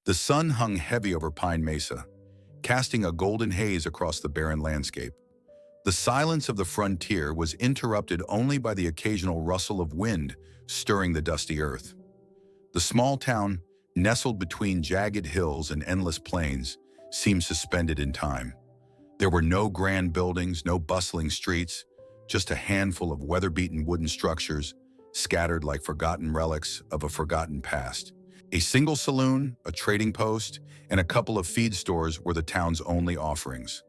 The sun hung heavy over Pine Mesa, casting a golden haze across the barren landscape. The silence of the frontier was interrupted only by the occasional rustle of wind stirring the dusty earth. The small town, nestled between jagged hills and endless plains, seemed suspended in time. There were no grand buildings, no bustling streets, just a handful of weather-beaten wooden structures scattered like forgotten relics of a forgotten past. A single saloon, a trading post, and a couple of feed stores were the town's only offerings.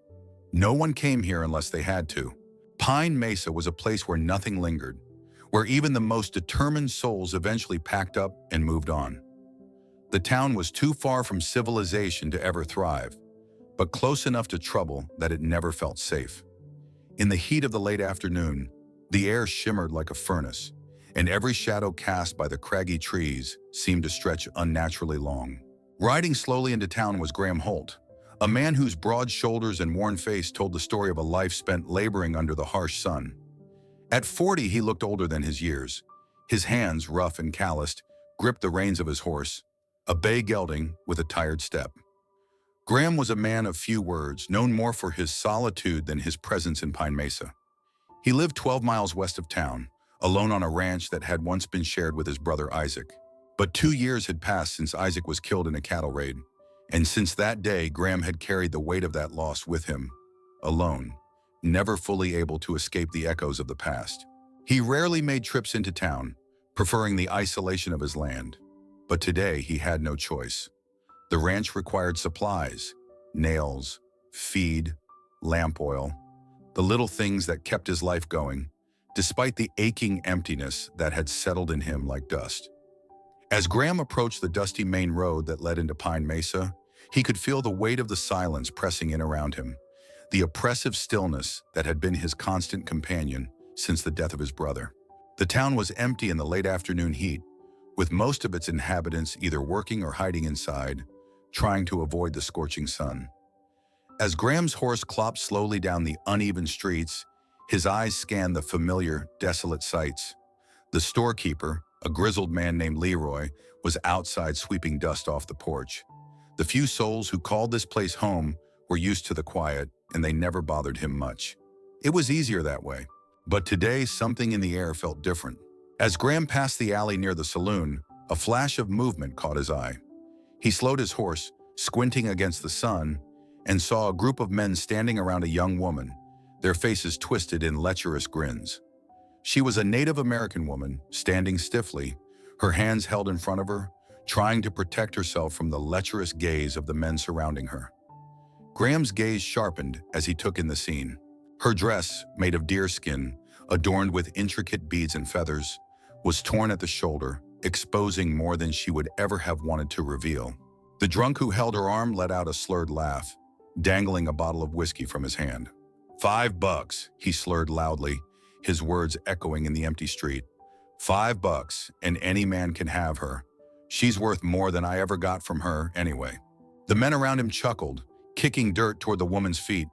No one came here unless they had to. Pine Mesa was a place where nothing lingered, where even the most determined souls eventually packed up and moved on. The town was too far from civilization to ever thrive, but close enough to trouble that it never felt safe. In the heat of the late afternoon, the air shimmered like a furnace, and every shadow cast by the craggy trees seemed to stretch unnaturally long. Riding slowly into town was Graham Holt, a man whose broad shoulders and worn face told the story of a life spent laboring under the harsh sun. At 40, he looked older than his years. His hands, rough and calloused, gripped the reins of his horse, a bay gelding with a tired step. Graham was a man of few words, known more for his solitude than his presence in Pine Mesa. He lived 12 miles west of town, alone on a ranch that had once been shared with his brother Isaac. But 2 years had passed since Isaac was killed in a cattle raid, and since that day, Graham had carried the weight of that loss with him, alone, never fully able to escape the echoes of the past. He rarely made trips into town, preferring the isolation of his land. But today, he had no choice. The ranch required supplies, nails, feed, lamp oil, the little things that kept his life going, despite the aching emptiness that had settled in him like dust. As Graham approached the dusty main road that led into Pine Mesa, he could feel the weight of the silence pressing in around him, the oppressive stillness that had been his constant companion since the death of his brother. The town was empty in the late afternoon heat, with most of its inhabitants either working or hiding inside, trying to avoid the scorching sun. As Graham's horse clopped slowly down the uneven streets, his eyes scanned the familiar, desolate sights. The storekeeper, a grizzled man named Leroy, was outside sweeping dust off the porch. The few souls who called this place home were used to the quiet, and they never bothered him much. It was easier that way. But today, something in the air felt different. As Graham passed the alley near the saloon, a flash of movement caught his eye. He slowed his horse, squinting against the sun, and saw a group of men standing around a young woman, their faces twisted in lecherous grins. She was a Native American woman, standing stiffly, her hands held in front of her, trying to protect herself from the lecherous gaze of the men surrounding her. Graham's gaze sharpened as he took in the scene. Her dress, made of deerskin, adorned with intricate beads and feathers, was torn at the shoulder, exposing more than she would ever have wanted to reveal. The drunk who held her arm let out a slurred laugh, dangling a bottle of whiskey from his hand. $5, he slurred loudly, his words echoing in the empty street. $5, and any man can have her. She's worth more than I ever got from her anyway. The men around him chuckled, kicking dirt toward the woman's feet,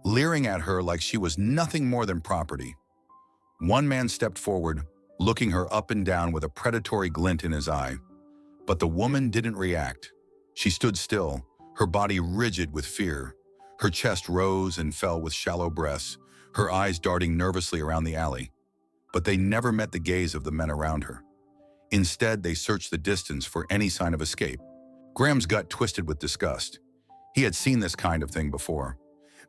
leering at her like she was nothing more than property. One man stepped forward, looking her up and down with a predatory glint in his eye. But the woman didn't react. She stood still, her body rigid with fear. Her chest rose and fell with shallow breaths, her eyes darting nervously around the alley. But they never met the gaze of the men around her. Instead, they searched the distance for any sign of escape. Graham's gut twisted with disgust. He had seen this kind of thing before.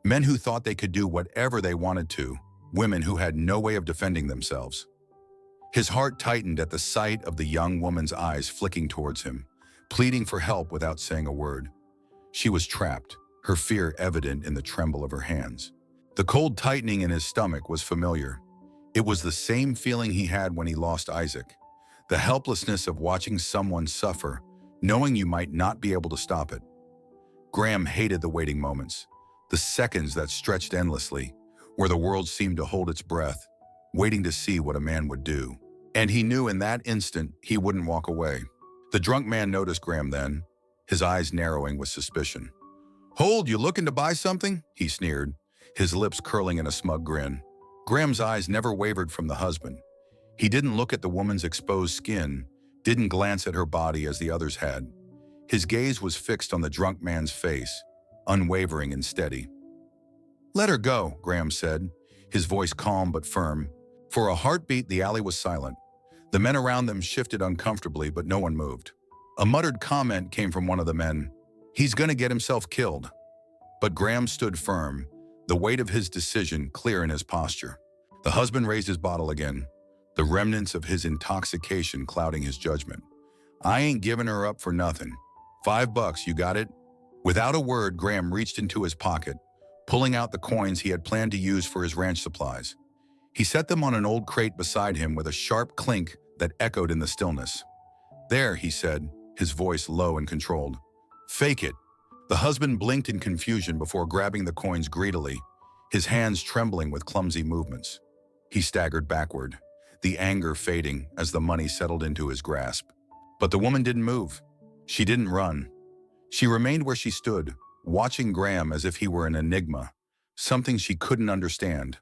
Men who thought they could do whatever they wanted to, women who had no way of defending themselves. His heart tightened at the sight of the young woman's eyes flicking towards him, pleading for help without saying a word. She was trapped, her fear evident in the tremble of her hands. The cold tightening in his stomach was familiar. It was the same feeling he had when he lost Isaac. The helplessness of watching someone suffer, knowing you might not be able to stop it. Graham hated the waiting moments, the seconds that stretched endlessly, where the world seemed to hold its breath, waiting to see what a man would do. And he knew in that instant he wouldn't walk away. The drunk man noticed Graham then, his eyes narrowing with suspicion. "Hold, you looking to buy something?" he sneered, his lips curling in a smug grin. Graham's eyes never wavered from the husband. He didn't look at the woman's exposed skin, didn't glance at her body as the others had. His gaze was fixed on the drunk man's face, unwavering and steady. "Let her go," Graham said, his voice calm but firm. For a heartbeat, the alley was silent. The men around them shifted uncomfortably, but no one moved. A muttered comment came from one of the men. "He's gonna get himself killed." But Graham stood firm, the weight of his decision clear in his posture. The husband raised his bottle again, the remnants of his intoxication clouding his judgment. "I ain't giving her up for nothing. $5, you got it?" Without a word, Graham reached into his pocket, pulling out the coins he had planned to use for his ranch supplies. He set them on an old crate beside him with a sharp clink that echoed in the stillness. "There," he said, his voice low and controlled. "Fake it." The husband blinked in confusion before grabbing the coins greedily, his hands trembling with clumsy movements. He staggered backward, the anger fading as the money settled into his grasp. But the woman didn't move. She didn't run. She remained where she stood, watching Graham as if he were an enigma, something she couldn't understand.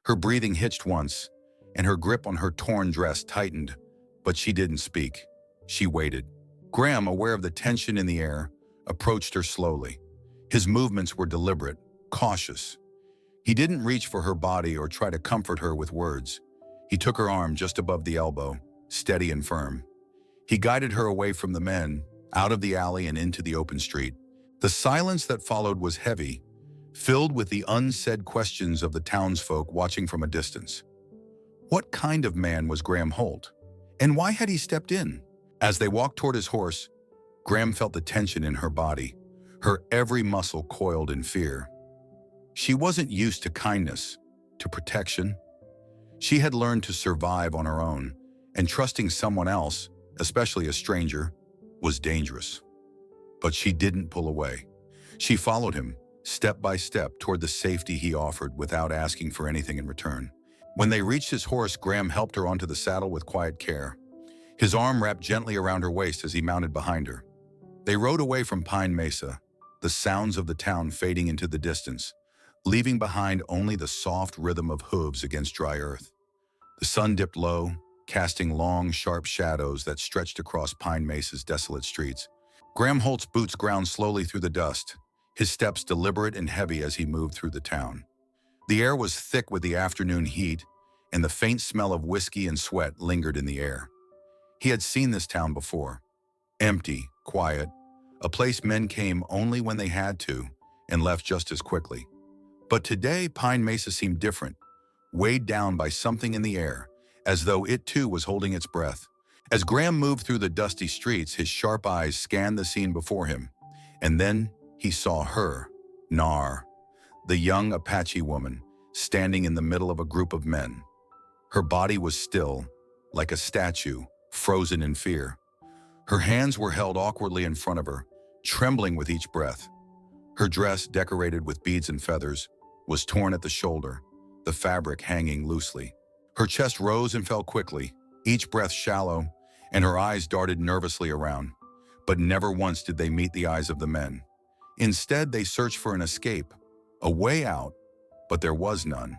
Her breathing hitched once, and her grip on her torn dress tightened, but she didn't speak. She waited. Graham, aware of the tension in the air, approached her slowly. His movements were deliberate, cautious. He didn't reach for her body or try to comfort her with words. He took her arm just above the elbow, steady and firm. He guided her away from the men, out of the alley and into the open street. The silence that followed was heavy, filled with the unsaid questions of the townsfolk watching from a distance. What kind of man was Graham Holt? And why had he stepped in? As they walked toward his horse, Graham felt the tension in her body, her every muscle coiled in fear. She wasn't used to kindness, to protection. She had learned to survive on her own, and trusting someone else, especially a stranger, was dangerous. But she didn't pull away. She followed him, step by step, toward the safety he offered without asking for anything in return. When they reached his horse, Graham helped her onto the saddle with quiet care. His arm wrapped gently around her waist as he mounted behind her. They rode away from Pine Mesa, the sounds of the town fading into the distance, leaving behind only the soft rhythm of hooves against dry earth. The sun dipped low, casting long, sharp shadows that stretched across Pine Mesa's desolate streets. Graham Holt's boots ground slowly through the dust, his steps deliberate and heavy as he moved through the town. The air was thick with the afternoon heat, and the faint smell of whiskey and sweat lingered in the air. He had seen this town before. Empty, quiet, a place men came only when they had to, and left just as quickly. But today, Pine Mesa seemed different, weighed down by something in the air, as though it too was holding its breath. As Graham moved through the dusty streets, his sharp eyes scanned the scene before him, and then he saw her, Nar, the young Apache woman, standing in the middle of a group of men. Her body was still, like a statue, frozen in fear. Her hands were held awkwardly in front of her, trembling with each breath. Her dress, decorated with beads and feathers, was torn at the shoulder, the fabric hanging loosely. Her chest rose and fell quickly, each breath shallow, and her eyes darted nervously around. But never once did they meet the eyes of the men. Instead, they searched for an escape, a way out, but there was none.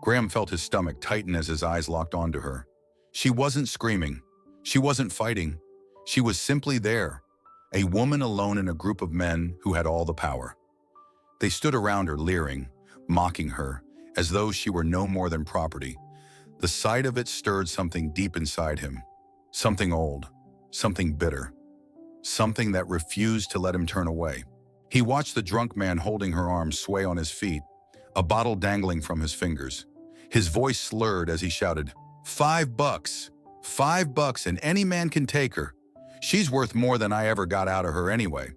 Graham felt his stomach tighten as his eyes locked onto her. She wasn't screaming. She wasn't fighting. She was simply there, a woman alone in a group of men who had all the power. They stood around her, leering, mocking her, as though she were no more than property. The sight of it stirred something deep inside him, something old, something bitter, something that refused to let him turn away. He watched the drunk man holding her arms sway on his feet, a bottle dangling from his fingers. His voice slurred as he shouted, $5, $5, and any man can take her. She's worth more than I ever got out of her anyway."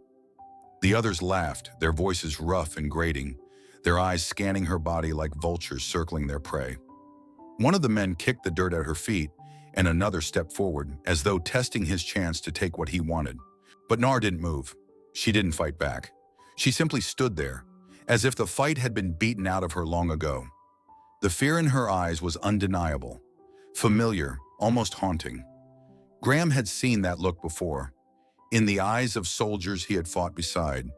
The others laughed, their voices rough and grating, their eyes scanning her body like vultures circling their prey. One of the men kicked the dirt at her feet, and another stepped forward, as though testing his chance to take what he wanted. But Nar didn't move. She didn't fight back. She simply stood there, as if the fight had been beaten out of her long ago. The fear in her eyes was undeniable, familiar, almost haunting. Graham had seen that look before, in the eyes of soldiers he had fought beside,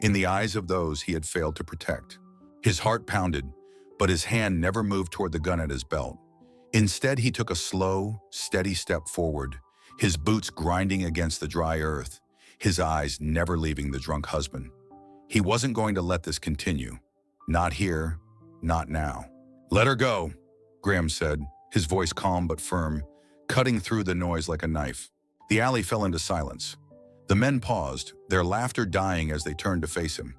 in the eyes of those he had failed to protect. His heart pounded, but his hand never moved toward the gun at his belt. Instead, he took a slow, steady step forward, his boots grinding against the dry earth, his eyes never leaving the drunk husband. He wasn't going to let this continue. Not here, not now. "Let her go," Graham said, his voice calm but firm, cutting through the noise like a knife. The alley fell into silence. The men paused, their laughter dying as they turned to face him.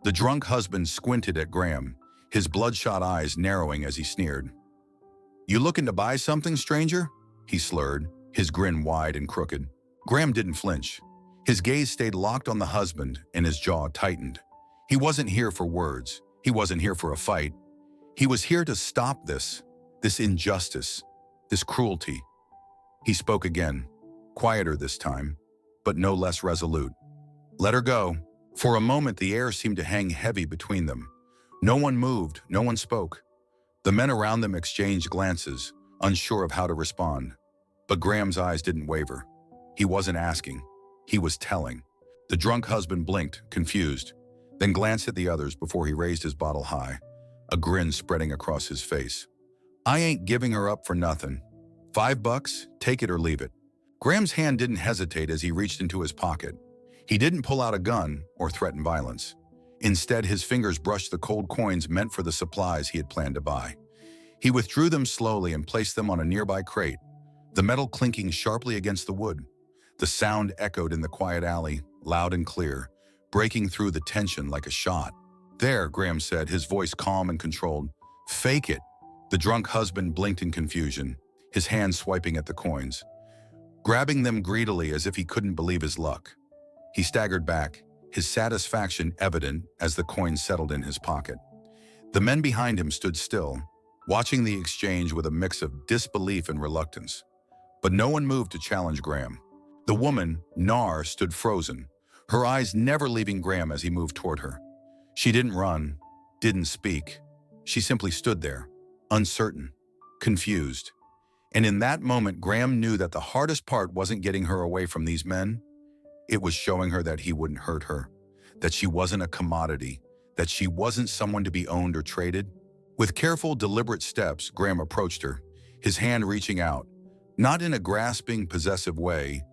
The drunk husband squinted at Graham, his bloodshot eyes narrowing as he sneered. "You looking to buy something, stranger?" he slurred, his grin wide and crooked. Graham didn't flinch. His gaze stayed locked on the husband and his jaw tightened. He wasn't here for words. He wasn't here for a fight. He was here to stop this injustice, this cruelty. He spoke again, quieter this time, but no less resolute. "Let her go." For a moment, the air seemed to hang heavy between them. No one moved, no one spoke. The men around them exchanged glances, unsure of how to respond. But Graham's eyes didn't waver. He wasn't asking. He was telling. The drunk husband blinked, confused, then glanced at the others before he raised his bottle high, a grin spreading across his face. "I ain't giving her up for nothing. $5, take it or leave it." Graham's hand didn't hesitate as he reached into his pocket. He didn't pull out a gun or threaten violence. Instead, his fingers brushed the cold coins meant for the supplies he had planned to buy. He withdrew them slowly and placed them on a nearby crate, the metal clinking sharply against the wood. The sound echoed in the quiet alley, loud and clear, breaking through the tension like a shot. "There," Graham said, his voice calm and controlled. "Fake it." The drunk husband blinked in confusion, his hand swiping at the coins, grabbing them greedily as if he couldn't believe his luck. He staggered back, his satisfaction evident as the coins settled in his pocket. The men behind him stood still, watching the exchange with a mix of disbelief and reluctance. But no one moved to challenge Graham. The woman, Nar, stood frozen, her eyes never leaving Graham as he moved toward her. She didn't run, didn't speak. She simply stood there, uncertain, confused. And in that moment, Graham knew that the hardest part wasn't getting her away from these men. It was showing her that he wouldn't hurt her, that she wasn't a commodity, that she wasn't someone to be owned or traded. With careful, deliberate steps, Graham approached her, his hand reaching out, not in a grasping, possessive way,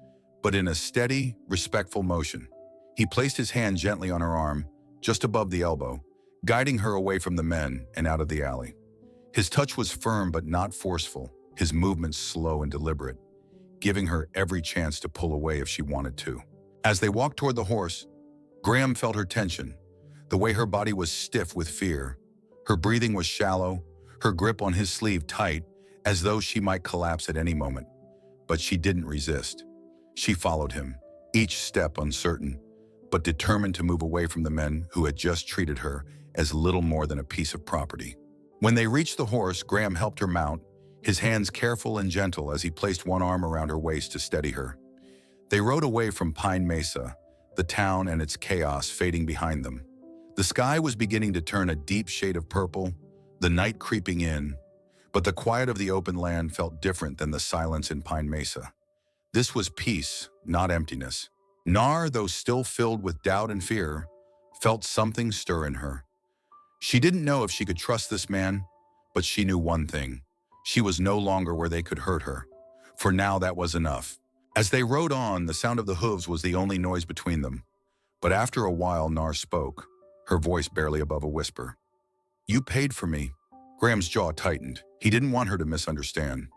but in a steady, respectful motion. He placed his hand gently on her arm, just above the elbow, guiding her away from the men and out of the alley. His touch was firm but not forceful, his movements slow and deliberate, giving her every chance to pull away if she wanted to. As they walked toward the horse, Graham felt her tension, the way her body was stiff with fear. Her breathing was shallow, her grip on his sleeve tight, as though she might collapse at any moment. But she didn't resist. She followed him, each step uncertain, but determined to move away from the men who had just treated her as little more than a piece of property. When they reached the horse, Graham helped her mount, his hands careful and gentle as he placed one arm around her waist to steady her. They rode away from Pine Mesa, the town and its chaos fading behind them. The sky was beginning to turn a deep shade of purple, the night creeping in, but the quiet of the open land felt different than the silence in Pine Mesa. This was peace, not emptiness. Nar, though still filled with doubt and fear, felt something stir in her. She didn't know if she could trust this man, but she knew one thing. She was no longer where they could hurt her. For now, that was enough. As they rode on, the sound of the hooves was the only noise between them. But after a while, Nar spoke, her voice barely above a whisper. "You paid for me." Graham's jaw tightened. He didn't want her to misunderstand.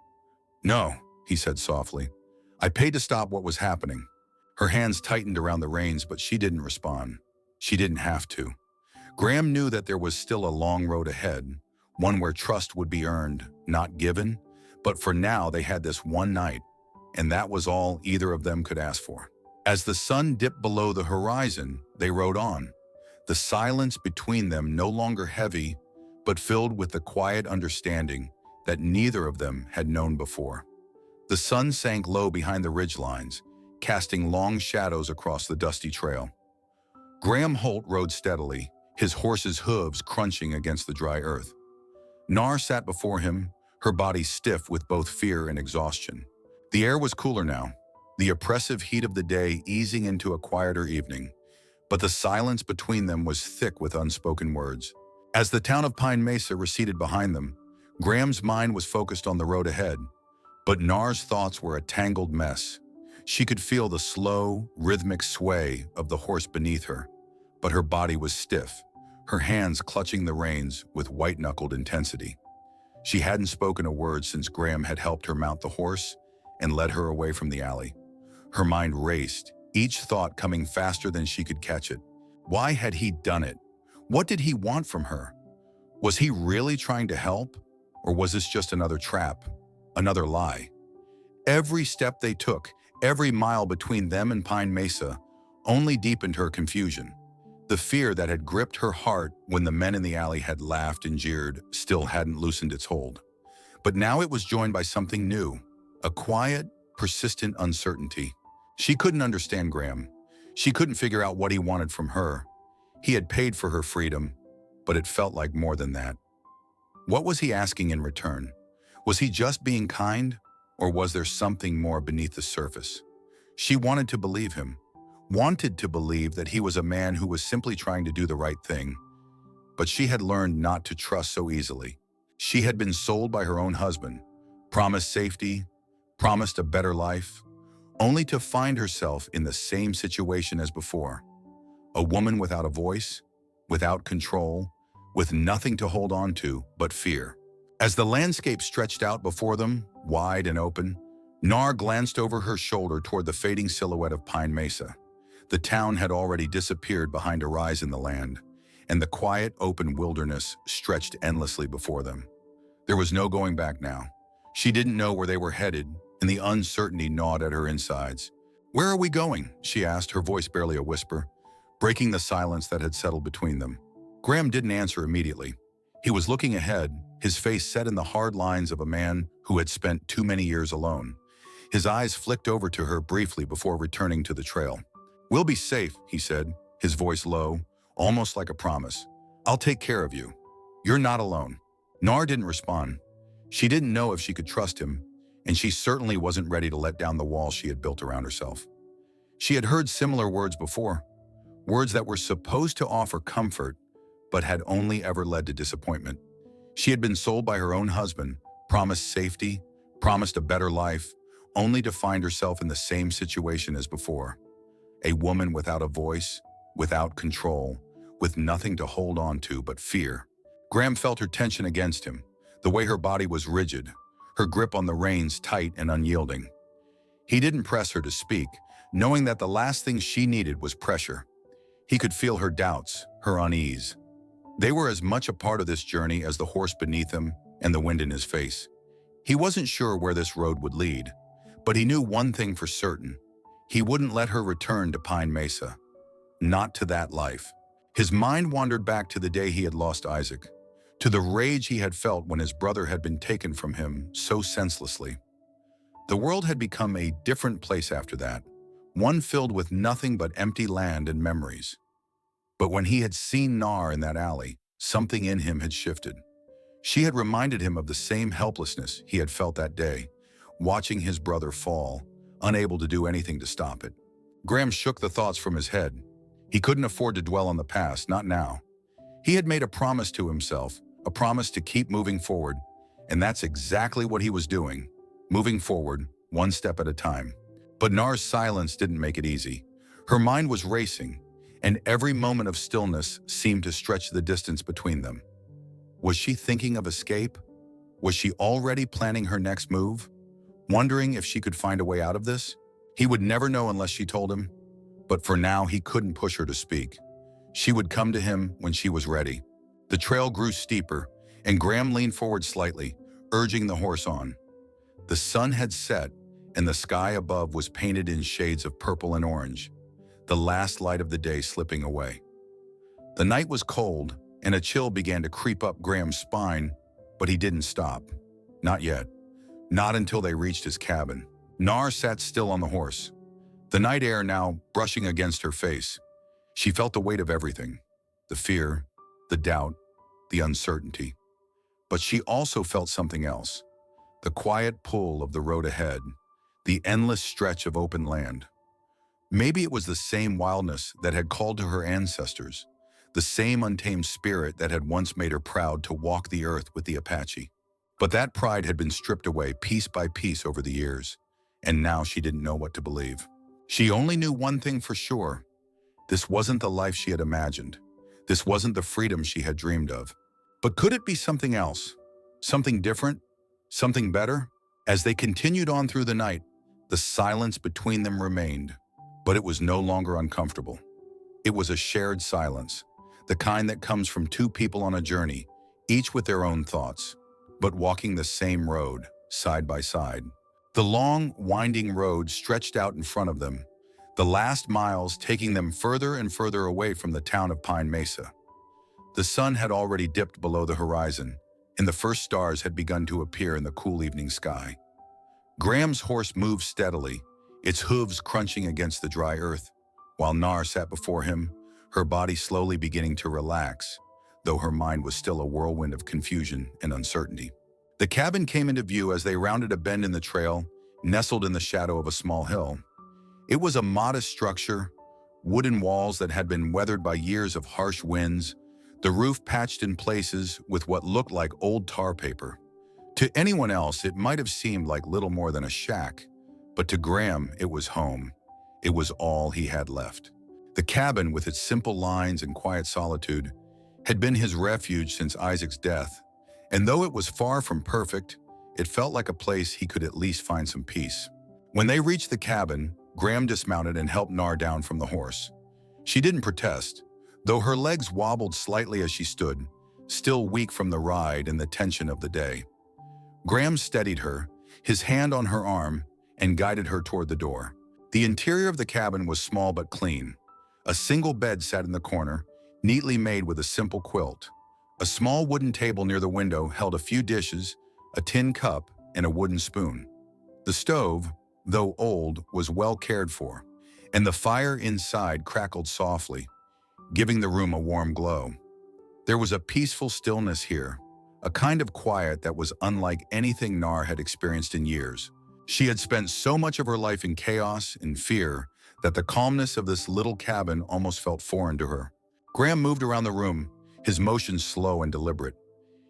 "No," he said softly. "I paid to stop what was happening." Her hands tightened around the reins, but she didn't respond. She didn't have to. Graham knew that there was still a long road ahead, one where trust would be earned, not given. But for now, they had this one night, and that was all either of them could ask for. As the sun dipped below the horizon, they rode on, the silence between them no longer heavy, but filled with the quiet understanding that neither of them had known before. The sun sank low behind the ridgelines, casting long shadows across the dusty trail. Graham Holt rode steadily, his horse's hooves crunching against the dry earth. Nar sat before him, her body stiff with both fear and exhaustion. The air was cooler now, the oppressive heat of the day easing into a quieter evening, but the silence between them was thick with unspoken words. As the town of Pine Mesa receded behind them, Graham's mind was focused on the road ahead, but Nar's thoughts were a tangled mess. She could feel the slow, rhythmic sway of the horse beneath her, but her body was stiff, her hands clutching the reins with white-knuckled intensity. She hadn't spoken a word since Graham had helped her mount the horse and led her away from the alley. Her mind raced, each thought coming faster than she could catch it. Why had he done it? What did he want from her? Was he really trying to help? Or was this just another trap, another lie? Every step they took, every mile between them and Pine Mesa, only deepened her confusion. The fear that had gripped her heart when the men in the alley had laughed and jeered still hadn't loosened its hold. But now it was joined by something new, a quiet, persistent uncertainty. She couldn't understand Graham. She couldn't figure out what he wanted from her. He had paid for her freedom, but it felt like more than that. What was he asking in return? Was he just being kind, or was there something more beneath the surface? She wanted to believe him, wanted to believe that he was a man who was simply trying to do the right thing. But she had learned not to trust so easily. She had been sold by her own husband, promised safety, promised a better life, only to find herself in the same situation as before. A woman without a voice, without control, with nothing to hold on to but fear. As the landscape stretched out before them, wide and open, Nar glanced over her shoulder toward the fading silhouette of Pine Mesa. The town had already disappeared behind a rise in the land, and the quiet, open wilderness stretched endlessly before them. There was no going back now. She didn't know where they were headed, and the uncertainty gnawed at her insides. "Where are we going?" she asked, her voice barely a whisper, breaking the silence that had settled between them. Graham didn't answer immediately. He was looking ahead, his face set in the hard lines of a man who had spent too many years alone. His eyes flicked over to her briefly before returning to the trail. "We'll be safe," he said, his voice low, almost like a promise. "I'll take care of you. You're not alone." Nar didn't respond. She didn't know if she could trust him, and she certainly wasn't ready to let down the wall she had built around herself. She had heard similar words before, words that were supposed to offer comfort, but had only ever led to disappointment. She had been sold by her own husband, promised safety, promised a better life, only to find herself in the same situation as before. A woman without a voice, without control, with nothing to hold on to but fear. Graham felt her tension against him, the way her body was rigid, her grip on the reins tight and unyielding. He didn't press her to speak, knowing that the last thing she needed was pressure. He could feel her doubts, her unease. They were as much a part of this journey as the horse beneath him and the wind in his face. He wasn't sure where this road would lead, but he knew one thing for certain. He wouldn't let her return to Pine Mesa. Not to that life. His mind wandered back to the day he had lost Isaac, to the rage he had felt when his brother had been taken from him so senselessly. The world had become a different place after that, one filled with nothing but empty land and memories. But when he had seen Nar in that alley, something in him had shifted. She had reminded him of the same helplessness he had felt that day, watching his brother fall, unable to do anything to stop it. Graham shook the thoughts from his head. He couldn't afford to dwell on the past, not now. He had made a promise to himself, a promise to keep moving forward, and that's exactly what he was doing, moving forward, one step at a time. But Nar's silence didn't make it easy. Her mind was racing, and every moment of stillness seemed to stretch the distance between them. Was she thinking of escape? Was she already planning her next move? Wondering if she could find a way out of this? He would never know unless she told him, but for now he couldn't push her to speak. She would come to him when she was ready. The trail grew steeper, and Graham leaned forward slightly, urging the horse on. The sun had set, and the sky above was painted in shades of purple and orange, the last light of the day slipping away. The night was cold, and a chill began to creep up Graham's spine, but he didn't stop. Not yet. Not until they reached his cabin. Nar sat still on the horse, the night air now brushing against her face. She felt the weight of everything, the fear, the doubt, the uncertainty. But she also felt something else, the quiet pull of the road ahead, the endless stretch of open land. Maybe it was the same wildness that had called to her ancestors, the same untamed spirit that had once made her proud to walk the earth with the Apache. But that pride had been stripped away piece by piece over the years, and now she didn't know what to believe. She only knew one thing for sure. This wasn't the life she had imagined. This wasn't the freedom she had dreamed of. But could it be something else? Something different? Something better? As they continued on through the night, the silence between them remained, but it was no longer uncomfortable. It was a shared silence, the kind that comes from two people on a journey, each with their own thoughts, but walking the same road, side by side. The long, winding road stretched out in front of them, the last miles taking them further and further away from the town of Pine Mesa. The sun had already dipped below the horizon, and the first stars had begun to appear in the cool evening sky. Graham's horse moved steadily, its hooves crunching against the dry earth, while Nar sat before him, her body slowly beginning to relax, though her mind was still a whirlwind of confusion and uncertainty. The cabin came into view as they rounded a bend in the trail, nestled in the shadow of a small hill. It was a modest structure, wooden walls that had been weathered by years of harsh winds, the roof patched in places with what looked like old tar paper. To anyone else, it might have seemed like little more than a shack, but to Graham, it was home. It was all he had left. The cabin, with its simple lines and quiet solitude, had been his refuge since Isaac's death, and though it was far from perfect, it felt like a place he could at least find some peace. When they reached the cabin, Graham dismounted and helped Nar down from the horse. She didn't protest, though her legs wobbled slightly as she stood, still weak from the ride and the tension of the day. Graham steadied her, his hand on her arm, and guided her toward the door. The interior of the cabin was small but clean. A single bed sat in the corner, neatly made with a simple quilt. A small wooden table near the window held a few dishes, a tin cup, and a wooden spoon. The stove, though old, was well cared for, and the fire inside crackled softly, giving the room a warm glow. There was a peaceful stillness here, a kind of quiet that was unlike anything Nar had experienced in years. She had spent so much of her life in chaos and fear that the calmness of this little cabin almost felt foreign to her. Graham moved around the room, his motions slow and deliberate.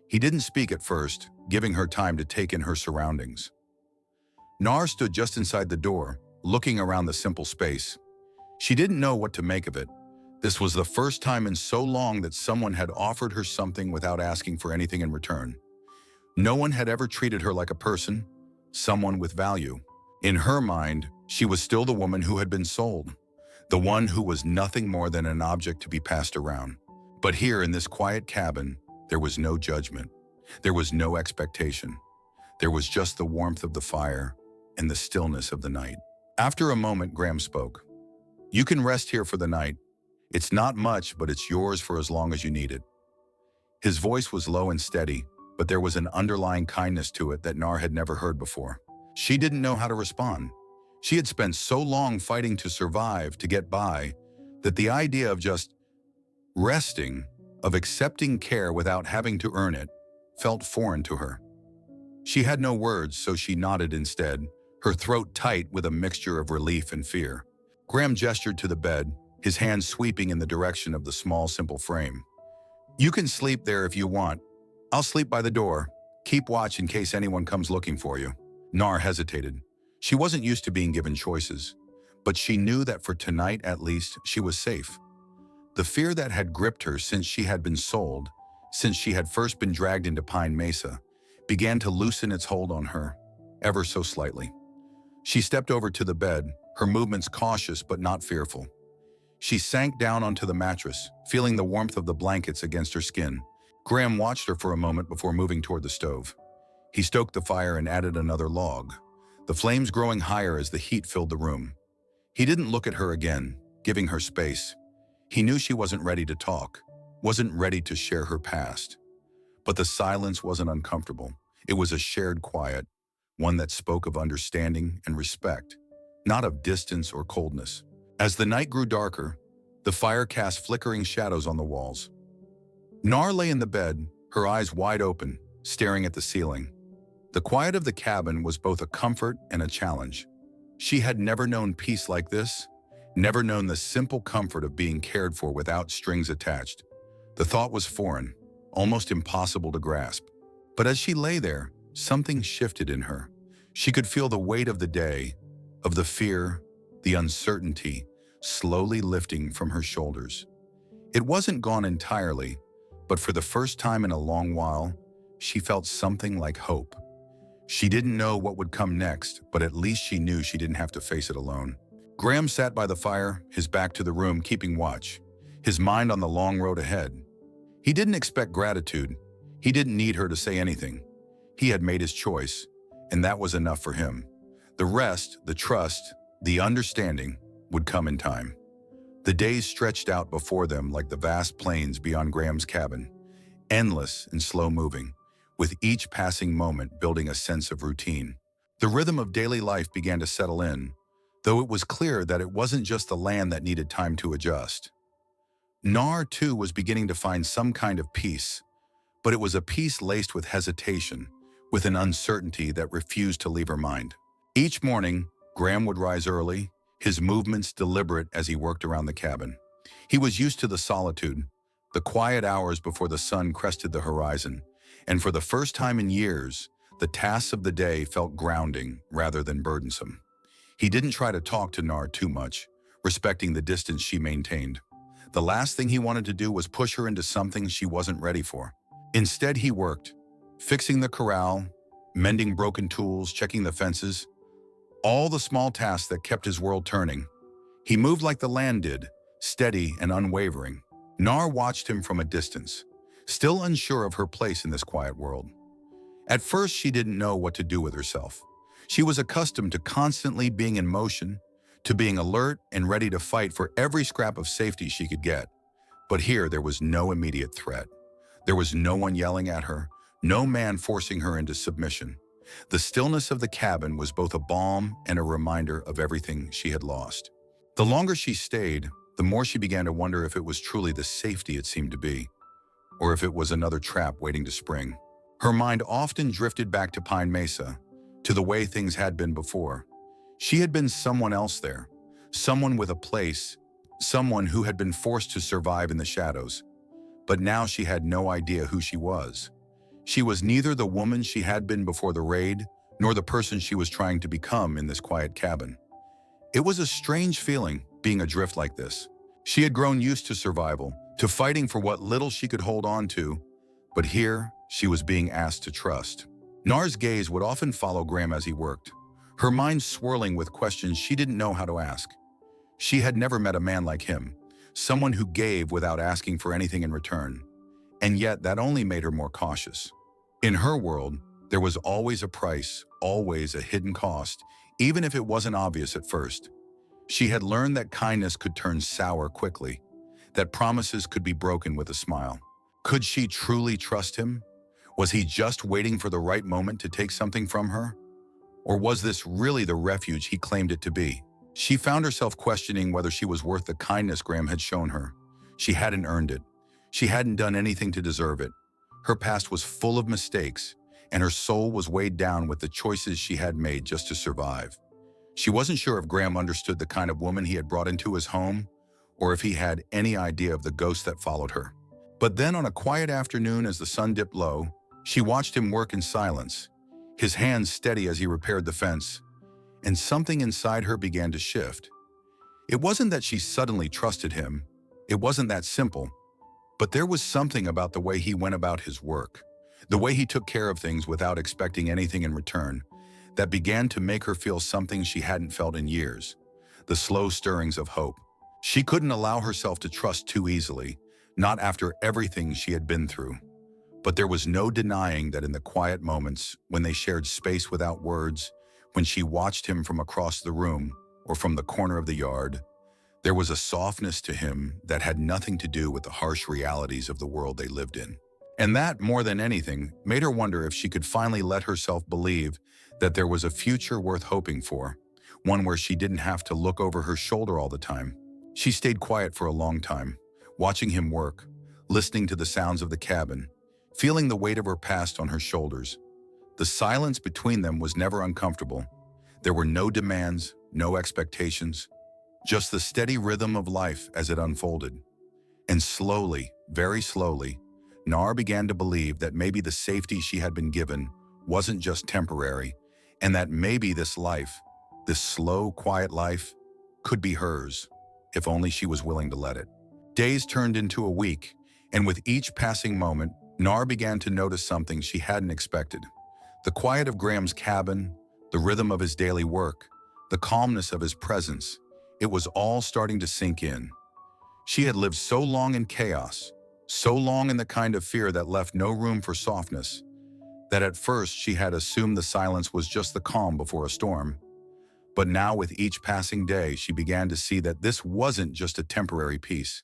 He didn't speak at first, giving her time to take in her surroundings. Nar stood just inside the door, looking around the simple space. She didn't know what to make of it. This was the first time in so long that someone had offered her something without asking for anything in return. No one had ever treated her like a person, someone with value. In her mind, she was still the woman who had been sold, the one who was nothing more than an object to be passed around. But here in this quiet cabin, there was no judgment. There was no expectation. There was just the warmth of the fire and the stillness of the night. After a moment, Graham spoke. "You can rest here for the night. It's not much, but it's yours for as long as you need it." His voice was low and steady, but there was an underlying kindness to it that Nar had never heard before. She didn't know how to respond. She had spent so long fighting to survive, to get by, that the idea of just resting, of accepting care without having to earn it, felt foreign to her. She had no words, so she nodded instead, her throat tight with a mixture of relief and fear. Graham gestured to the bed, his hand sweeping in the direction of the small, simple frame. "You can sleep there if you want. I'll sleep by the door. Keep watch in case anyone comes looking for you." Nar hesitated. She wasn't used to being given choices, but she knew that for tonight at least, she was safe. The fear that had gripped her since she had been sold, since she had first been dragged into Pine Mesa, began to loosen its hold on her, ever so slightly. She stepped over to the bed, her movements cautious but not fearful. She sank down onto the mattress, feeling the warmth of the blankets against her skin. Graham watched her for a moment before moving toward the stove. He stoked the fire and added another log, the flames growing higher as the heat filled the room. He didn't look at her again, giving her space. He knew she wasn't ready to talk, wasn't ready to share her past. But the silence wasn't uncomfortable. It was a shared quiet, one that spoke of understanding and respect, not of distance or coldness. As the night grew darker, the fire cast flickering shadows on the walls. Nar lay in the bed, her eyes wide open, staring at the ceiling. The quiet of the cabin was both a comfort and a challenge. She had never known peace like this, never known the simple comfort of being cared for without strings attached. The thought was foreign, almost impossible to grasp. But as she lay there, something shifted in her. She could feel the weight of the day, of the fear, the uncertainty, slowly lifting from her shoulders. It wasn't gone entirely, but for the first time in a long while, she felt something like hope. She didn't know what would come next, but at least she knew she didn't have to face it alone. Graham sat by the fire, his back to the room, keeping watch, his mind on the long road ahead. He didn't expect gratitude. He didn't need her to say anything. He had made his choice, and that was enough for him. The rest, the trust, the understanding, would come in time. The days stretched out before them like the vast plains beyond Graham's cabin, endless and slow-moving, with each passing moment building a sense of routine. The rhythm of daily life began to settle in, though it was clear that it wasn't just the land that needed time to adjust. Nar, too, was beginning to find some kind of peace, but it was a peace laced with hesitation, with an uncertainty that refused to leave her mind. Each morning, Graham would rise early, his movements deliberate as he worked around the cabin. He was used to the solitude, the quiet hours before the sun crested the horizon, and for the first time in years, the tasks of the day felt grounding rather than burdensome. He didn't try to talk to Nar too much, respecting the distance she maintained. The last thing he wanted to do was push her into something she wasn't ready for. Instead, he worked, fixing the corral, mending broken tools, checking the fences, all the small tasks that kept his world turning. He moved like the land did, steady and unwavering. Nar watched him from a distance, still unsure of her place in this quiet world. At first, she didn't know what to do with herself. She was accustomed to constantly being in motion, to being alert and ready to fight for every scrap of safety she could get. But here, there was no immediate threat. There was no one yelling at her, no man forcing her into submission. The stillness of the cabin was both a balm and a reminder of everything she had lost. The longer she stayed, the more she began to wonder if it was truly the safety it seemed to be, or if it was another trap waiting to spring. Her mind often drifted back to Pine Mesa, to the way things had been before. She had been someone else there, someone with a place, someone who had been forced to survive in the shadows. But now she had no idea who she was. She was neither the woman she had been before the raid, nor the person she was trying to become in this quiet cabin. It was a strange feeling, being adrift like this. She had grown used to survival, to fighting for what little she could hold on to, but here she was being asked to trust. Nar's gaze would often follow Graham as he worked, her mind swirling with questions she didn't know how to ask. She had never met a man like him, someone who gave without asking for anything in return, and yet that only made her more cautious. In her world, there was always a price, always a hidden cost, even if it wasn't obvious at first. She had learned that kindness could turn sour quickly, that promises could be broken with a smile. Could she truly trust him? Was he just waiting for the right moment to take something from her? Or was this really the refuge he claimed it to be? She found herself questioning whether she was worth the kindness Graham had shown her. She hadn't earned it. She hadn't done anything to deserve it. Her past was full of mistakes, and her soul was weighed down with the choices she had made just to survive. She wasn't sure if Graham understood the kind of woman he had brought into his home, or if he had any idea of the ghost that followed her. But then on a quiet afternoon as the sun dipped low, she watched him work in silence, his hands steady as he repaired the fence, and something inside her began to shift. It wasn't that she suddenly trusted him. It wasn't that simple. But there was something about the way he went about his work, the way he took care of things without expecting anything in return, that began to make her feel something she hadn't felt in years, the slow stirrings of hope. She couldn't allow herself to trust too easily, not after everything she had been through. But there was no denying that in the quiet moments, when they shared space without words, when she watched him from across the room or from the corner of the yard, there was a softness to him that had nothing to do with the harsh realities of the world they lived in. And that, more than anything, made her wonder if she could finally let herself believe that there was a future worth hoping for, one where she didn't have to look over her shoulder all the time. She stayed quiet for a long time, watching him work, listening to the sounds of the cabin, feeling the weight of her past on her shoulders. The silence between them was never uncomfortable. There were no demands, no expectations, just the steady rhythm of life as it unfolded. And slowly, very slowly, Nar began to believe that maybe the safety she had been given wasn't just temporary, and that maybe this life, this slow, quiet life, could be hers, if only she was willing to let it. Days turned into a week, and with each passing moment, Nar began to notice something she hadn't expected. The quiet of Graham's cabin, the rhythm of his daily work, the calmness of his presence, it was all starting to sink in. She had lived so long in chaos, so long in the kind of fear that left no room for softness, that at first she had assumed the silence was just the calm before a storm. But now with each passing day, she began to see that this wasn't just a temporary peace.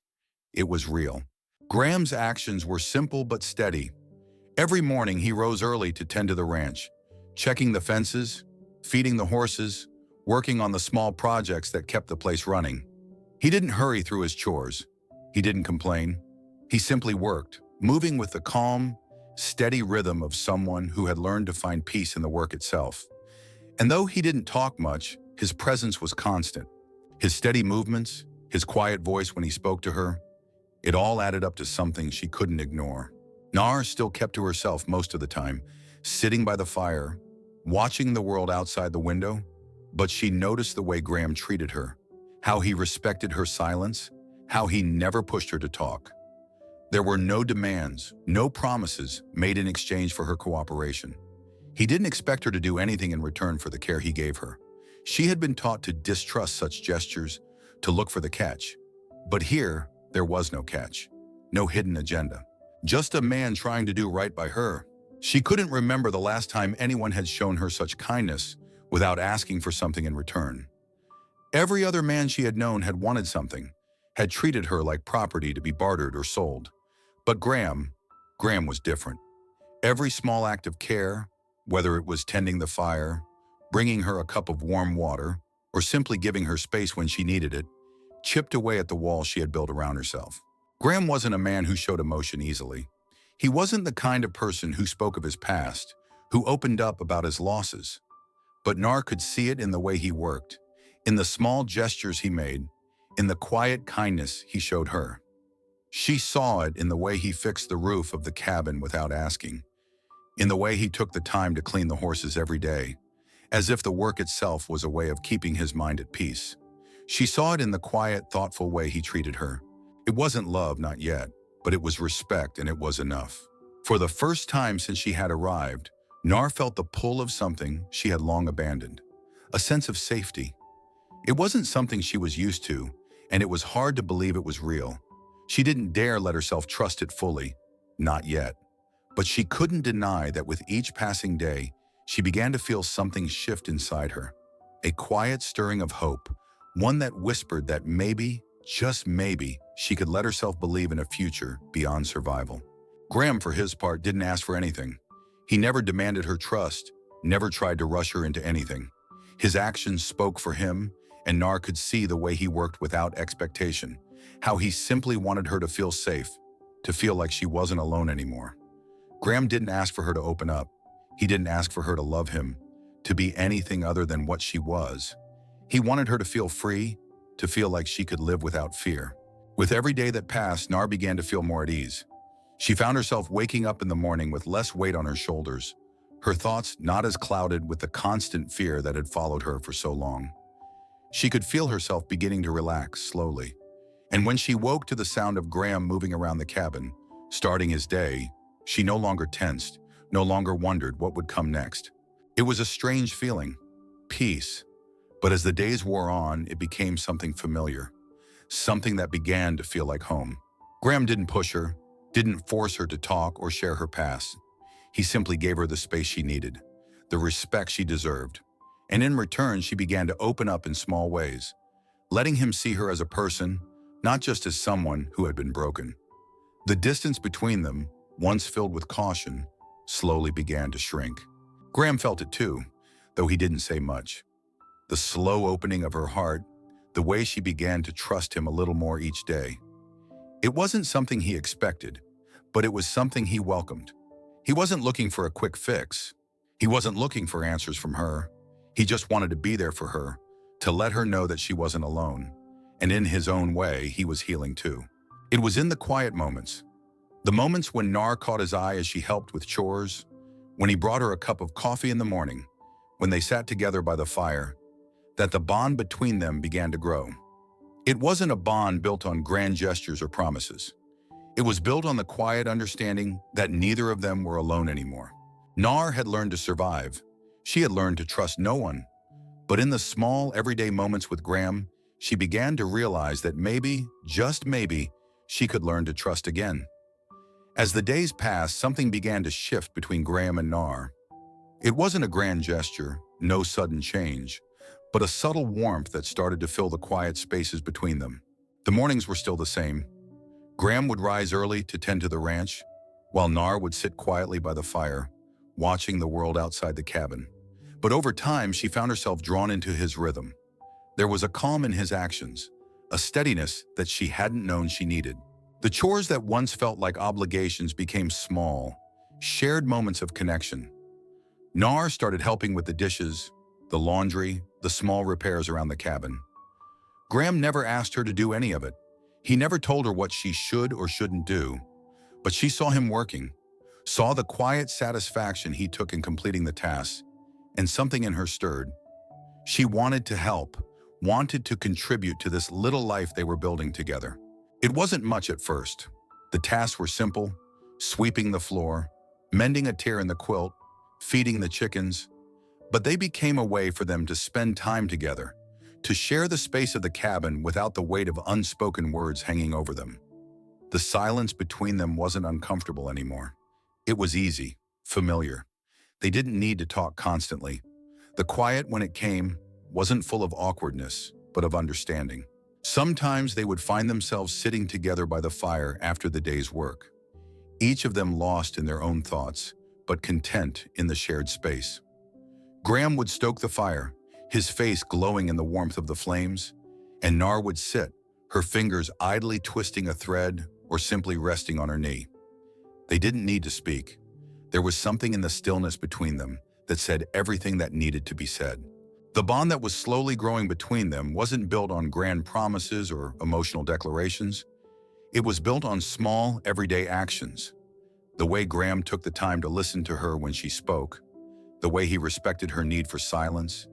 It was real. Graham's actions were simple but steady. Every morning he rose early to tend to the ranch, checking the fences, feeding the horses, working on the small projects that kept the place running. He didn't hurry through his chores. He didn't complain. He simply worked, moving with the calm, steady rhythm of someone who had learned to find peace in the work itself. And though he didn't talk much, his presence was constant. His steady movements, his quiet voice when he spoke to her, it all added up to something she couldn't ignore. Nar still kept to herself most of the time, sitting by the fire, watching the world outside the window, but she noticed the way Graham treated her, how he respected her silence, how he never pushed her to talk. There were no demands, no promises made in exchange for her cooperation. He didn't expect her to do anything in return for the care he gave her. She had been taught to distrust such gestures, to look for the catch. But here, there was no catch, no hidden agenda. Just a man trying to do right by her. She couldn't remember the last time anyone had shown her such kindness without asking for something in return. Every other man she had known had wanted something, had treated her like property to be bartered or sold. But Graham was different. Every small act of care, whether it was tending the fire, bringing her a cup of warm water, or simply giving her space when she needed it, chipped away at the wall she had built around herself. Graham wasn't a man who showed emotion easily. He wasn't the kind of person who spoke of his past, who opened up about his losses. But Nar could see it in the way he worked, in the small gestures he made, in the quiet kindness he showed her. She saw it in the way he fixed the roof of the cabin without asking, in the way he took the time to clean the horses every day, as if the work itself was a way of keeping his mind at peace. She saw it in the quiet, thoughtful way he treated her. It wasn't love, not yet, but it was respect, and it was enough. For the first time since she had arrived, Nar felt the pull of something she had long abandoned, a sense of safety. It wasn't something she was used to, and it was hard to believe it was real. She didn't dare let herself trust it fully, not yet. But she couldn't deny that with each passing day, she began to feel something shift inside her. A quiet stirring of hope, one that whispered that maybe, just maybe, she could let herself believe in a future beyond survival. Graham, for his part, didn't ask for anything. He never demanded her trust, never tried to rush her into anything. His actions spoke for him, and Nar could see the way he worked without expectation, how he simply wanted her to feel safe, to feel like she wasn't alone anymore. Graham didn't ask for her to open up. He didn't ask for her to love him, to be anything other than what she was. He wanted her to feel free, to feel like she could live without fear. With every day that passed, Nar began to feel more at ease. She found herself waking up in the morning with less weight on her shoulders, her thoughts not as clouded with the constant fear that had followed her for so long. She could feel herself beginning to relax slowly. And when she woke to the sound of Graham moving around the cabin, starting his day, she no longer tensed, no longer wondered what would come next. It was a strange feeling, peace. But as the days wore on, it became something familiar, something that began to feel like home. Graham didn't push her, didn't force her to talk or share her past. He simply gave her the space she needed, the respect she deserved. And in return, she began to open up in small ways, letting him see her as a person, not just as someone who had been broken. The distance between them, once filled with caution, slowly began to shrink. Graham felt it too, though he didn't say much. The slow opening of her heart, the way she began to trust him a little more each day. It wasn't something he expected, but it was something he welcomed. He wasn't looking for a quick fix. He wasn't looking for answers from her. He just wanted to be there for her, to let her know that she wasn't alone. And in his own way, he was healing too. It was in the quiet moments. The moments when Nar caught his eye as she helped with chores, when he brought her a cup of coffee in the morning, when they sat together by the fire, that the bond between them began to grow. It wasn't a bond built on grand gestures or promises. It was built on the quiet understanding that neither of them were alone anymore. Nar had learned to survive. She had learned to trust no one. But in the small, everyday moments with Graham, she began to realize that maybe, just maybe, she could learn to trust again. As the days passed, something began to shift between Graham and Nar. It wasn't a grand gesture, no sudden change, but a subtle warmth that started to fill the quiet spaces between them. The mornings were still the same. Graham would rise early to tend to the ranch, while Nar would sit quietly by the fire, watching the world outside the cabin. But over time, she found herself drawn into his rhythm. There was a calm in his actions, a steadiness that she hadn't known she needed. The chores that once felt like obligations became small, shared moments of connection. Nar started helping with the dishes, the laundry, the small repairs around the cabin. Graham never asked her to do any of it. He never told her what she should or shouldn't do, but she saw him working, saw the quiet satisfaction he took in completing the tasks, and something in her stirred. She wanted to help, wanted to contribute to this little life they were building together. It wasn't much at first. The tasks were simple: sweeping the floor, mending a tear in the quilt, feeding the chickens. But they became a way for them to spend time together, to share the space of the cabin without the weight of unspoken words hanging over them. The silence between them wasn't uncomfortable anymore. It was easy, familiar. They didn't need to talk constantly. The quiet, when it came, wasn't full of awkwardness, but of understanding. Sometimes they would find themselves sitting together by the fire after the day's work, each of them lost in their own thoughts, but content in the shared space. Graham would stoke the fire, his face glowing in the warmth of the flames, and Nar would sit, her fingers idly twisting a thread or simply resting on her knee. They didn't need to speak. There was something in the stillness between them that said everything that needed to be said. The bond that was slowly growing between them wasn't built on grand promises or emotional declarations. It was built on small, everyday actions. The way Graham took the time to listen to her when she spoke, the way he respected her need for silence,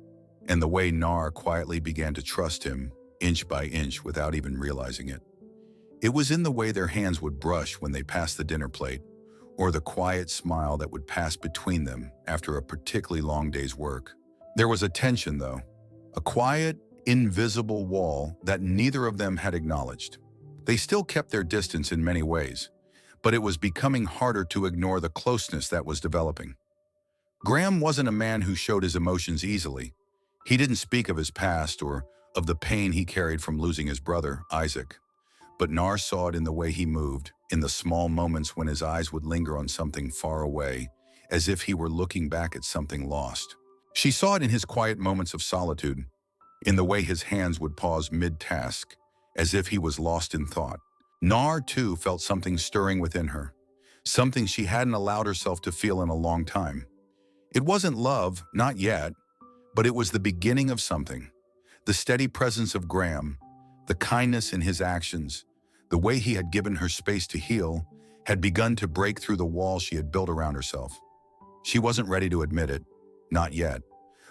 and the way Nar quietly began to trust him, inch by inch, without even realizing it. It was in the way their hands would brush when they passed the dinner plate, or the quiet smile that would pass between them after a particularly long day's work. There was a tension, though, a quiet, invisible wall that neither of them had acknowledged. They still kept their distance in many ways, but it was becoming harder to ignore the closeness that was developing. Graham wasn't a man who showed his emotions easily. He didn't speak of his past or of the pain he carried from losing his brother, Isaac. But Nar saw it in the way he moved, in the small moments when his eyes would linger on something far away, as if he were looking back at something lost. She saw it in his quiet moments of solitude, in the way his hands would pause mid-task, as if he was lost in thought. Nar, too, felt something stirring within her, something she hadn't allowed herself to feel in a long time. It wasn't love, not yet, but it was the beginning of something. The steady presence of Graham, the kindness in his actions, the way he had given her space to heal, had begun to break through the wall she had built around herself. She wasn't ready to admit it, not yet,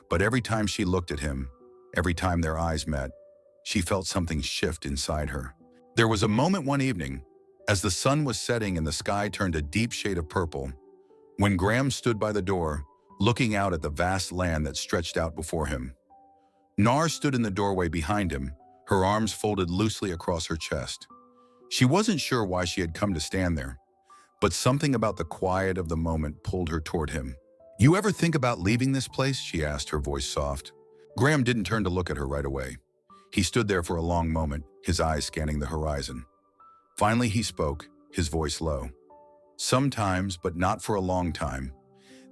but every time she looked at him, every time their eyes met, she felt something shift inside her. There was a moment one evening, as the sun was setting and the sky turned a deep shade of purple, when Graham stood by the door, looking out at the vast land that stretched out before him. Nar stood in the doorway behind him, her arms folded loosely across her chest. She wasn't sure why she had come to stand there, but something about the quiet of the moment pulled her toward him. "You ever think about leaving this place?" she asked, her voice soft. Graham didn't turn to look at her right away. He stood there for a long moment, his eyes scanning the horizon. Finally he spoke, his voice low. "Sometimes, but not for a long time.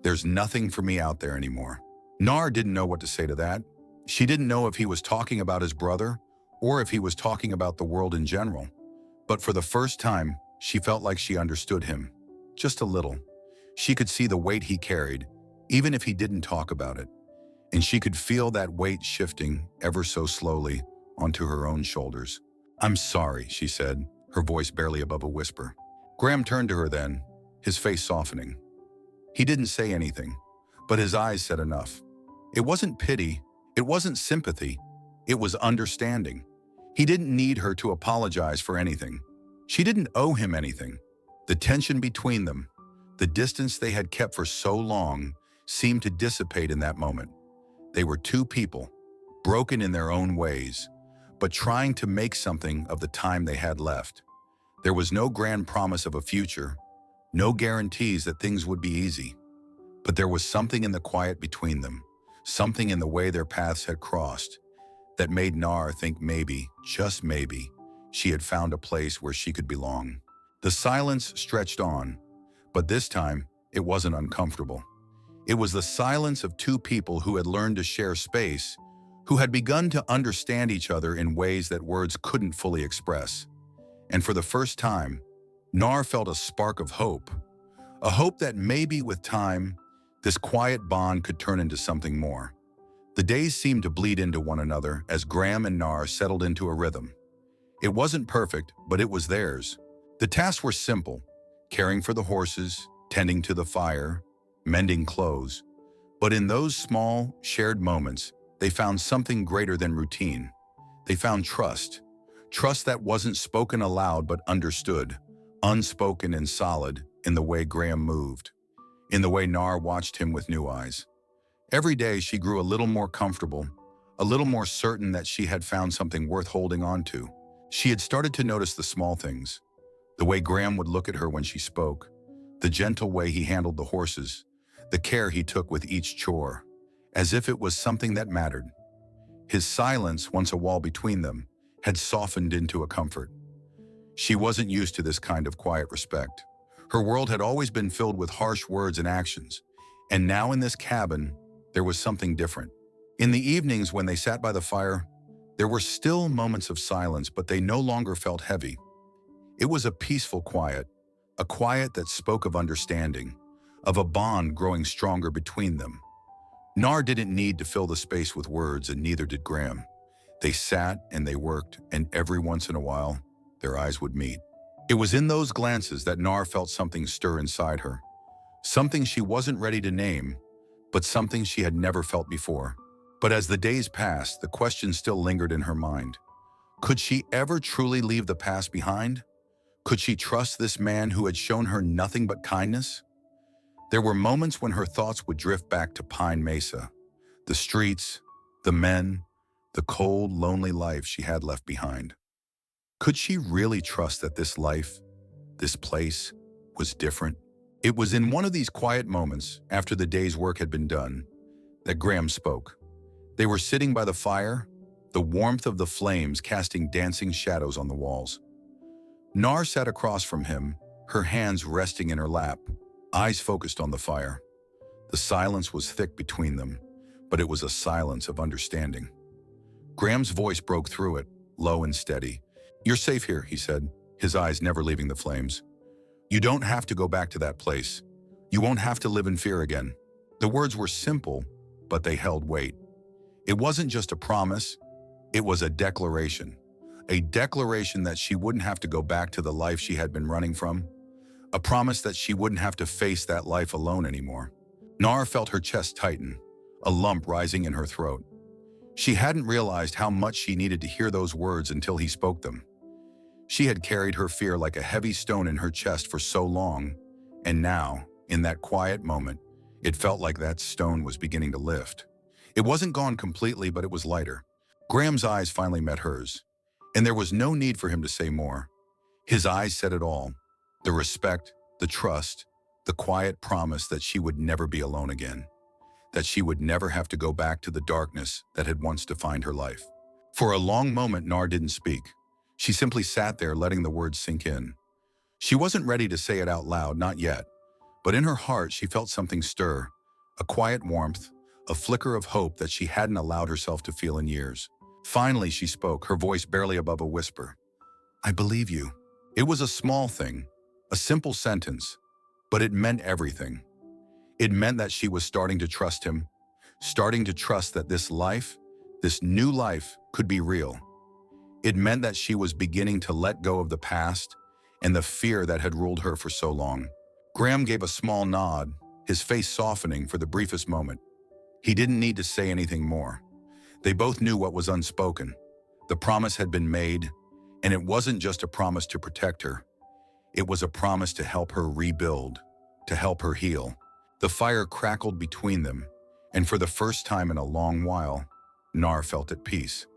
There's nothing for me out there anymore." Nar didn't know what to say to that. She didn't know if he was talking about his brother or if he was talking about the world in general. But for the first time, she felt like she understood him. Just a little. She could see the weight he carried, even if he didn't talk about it. And she could feel that weight shifting ever so slowly onto her own shoulders. "I'm sorry," she said, her voice barely above a whisper. Graham turned to her then, his face softening. He didn't say anything, but his eyes said enough. It wasn't pity, it wasn't sympathy, it was understanding. He didn't need her to apologize for anything. She didn't owe him anything. The tension between them, the distance they had kept for so long, seemed to dissipate in that moment. They were two people, broken in their own ways, but trying to make something of the time they had left. There was no grand promise of a future, no guarantees that things would be easy. But there was something in the quiet between them, something in the way their paths had crossed, that made Nar think maybe, just maybe, she had found a place where she could belong. The silence stretched on, but this time it wasn't uncomfortable. It was the silence of two people who had learned to share space, who had begun to understand each other in ways that words couldn't fully express. And for the first time, Nar felt a spark of hope, a hope that maybe with time, this quiet bond could turn into something more. The days seemed to bleed into one another as Graham and Nar settled into a rhythm. It wasn't perfect, but it was theirs. The tasks were simple: caring for the horses, tending to the fire, mending clothes. But in those small, shared moments, they found something greater than routine. They found trust. Trust that wasn't spoken aloud but understood, unspoken and solid, in the way Graham moved, in the way Nar watched him with new eyes. Every day she grew a little more comfortable, a little more certain that she had found something worth holding on to. She had started to notice the small things, the way Graham would look at her when she spoke, the gentle way he handled the horses, the care he took with each chore, as if it was something that mattered. His silence, once a wall between them, had softened into a comfort. She wasn't used to this kind of quiet respect. Her world had always been filled with harsh words and actions, and now in this cabin, there was something different. In the evenings when they sat by the fire, there were still moments of silence, but they no longer felt heavy. It was a peaceful quiet, a quiet that spoke of understanding, of a bond growing stronger between them. Nar didn't need to fill the space with words, and neither did Graham. They sat and they worked, and every once in a while, their eyes would meet. It was in those glances that Nar felt something stir inside her, something she wasn't ready to name, but something she had never felt before. But as the days passed, the question still lingered in her mind. Could she ever truly leave the past behind? Could she trust this man who had shown her nothing but kindness? There were moments when her thoughts would drift back to Pine Mesa, the streets, the men, the cold, lonely life she had left behind. Could she really trust that this life, this place, was different? It was in one of these quiet moments, after the day's work had been done, that Graham spoke. They were sitting by the fire, the warmth of the flames casting dancing shadows on the walls. Nar sat across from him, her hands resting in her lap, eyes focused on the fire. The silence was thick between them, but it was a silence of understanding. Graham's voice broke through it, low and steady. "You're safe here," he said, his eyes never leaving the flames. "You don't have to go back to that place. You won't have to live in fear again." The words were simple, but they held weight. It wasn't just a promise, it was a declaration that she wouldn't have to go back to the life she had been running from, a promise that she wouldn't have to face that life alone anymore. Nar felt her chest tighten, a lump rising in her throat. She hadn't realized how much she needed to hear those words until he spoke them. She had carried her fear like a heavy stone in her chest for so long, and now, in that quiet moment, it felt like that stone was beginning to lift. It wasn't gone completely, but it was lighter. Graham's eyes finally met hers, and there was no need for him to say more. His eyes said it all: the respect, the trust, the quiet promise that she would never be alone again, that she would never have to go back to the darkness that had once defined her life. For a long moment, Nar didn't speak. She simply sat there, letting the words sink in. She wasn't ready to say it out loud, not yet, but in her heart she felt something stir, a quiet warmth, a flicker of hope that she hadn't allowed herself to feel in years. Finally she spoke, her voice barely above a whisper. "I believe you." It was a small thing, a simple sentence, but it meant everything. It meant that she was starting to trust him, starting to trust that this life, this new life, could be real. It meant that she was beginning to let go of the past and the fear that had ruled her for so long. Graham gave a small nod, his face softening for the briefest moment. He didn't need to say anything more. They both knew what was unspoken. The promise had been made, and it wasn't just a promise to protect her. It was a promise to help her rebuild, to help her heal. The fire crackled between them, and for the first time in a long while, Nar felt at peace.